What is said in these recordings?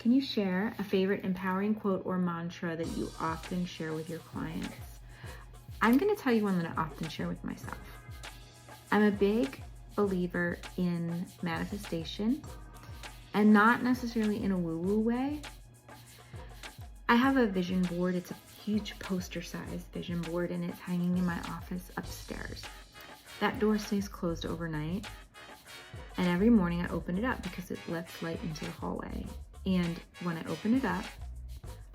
Can you share a favorite empowering quote or mantra that you often share with your clients? I'm going to tell you one that I often share with myself. I'm a big believer in manifestation, and not necessarily in a woo-woo way. I have a vision board. It's a huge poster-sized vision board, and it's hanging in my office upstairs. That door stays closed overnight, and every morning I open it up because it lets light into the hallway. And when I open it up,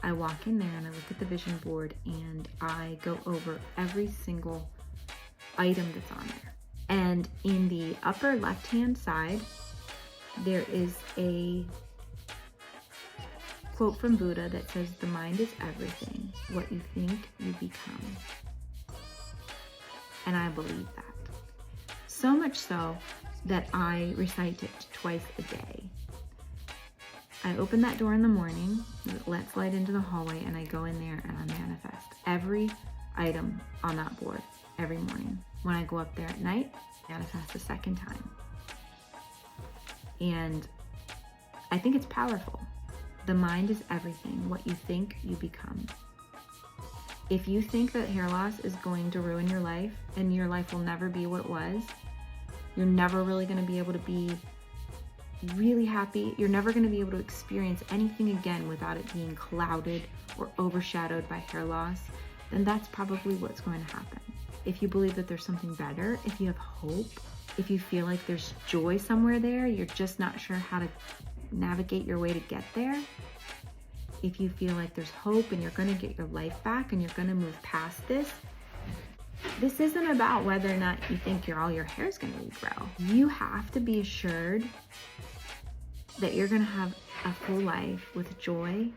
I walk in there and I look at the vision board and I go over every single item that's on there. And in the upper left-hand side, there is a quote from Buddha that says, "The mind is everything. What you think, you become." And I believe that. So much so that I recite it twice a day. I open that door in the morning, it lets light into the hallway, and I go in there and I manifest every item on that board every morning. When I go up there at night, manifest a second time. And I think it's powerful. The mind is everything. What you think, you become. If you think that hair loss is going to ruin your life and your life will never be what it was, you're never really going to be able to be really happy. You're never going to be able to experience anything again without it being clouded or overshadowed by hair loss, then that's probably what's going to happen. If you believe that there's something better, if you have hope, if you feel like there's joy somewhere there, you're just not sure how to navigate your way to get there. If you feel like there's hope and you're going to get your life back and you're going to move past this isn't about whether or not you think all your hair is going to regrow. You have to be assured that you're going to have a full life with joy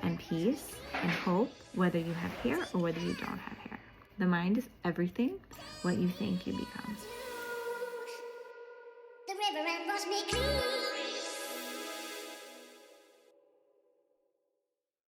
and peace and hope, whether you have hair or whether you don't have hair. The mind is everything. What you think, you become. The river and wash me clean.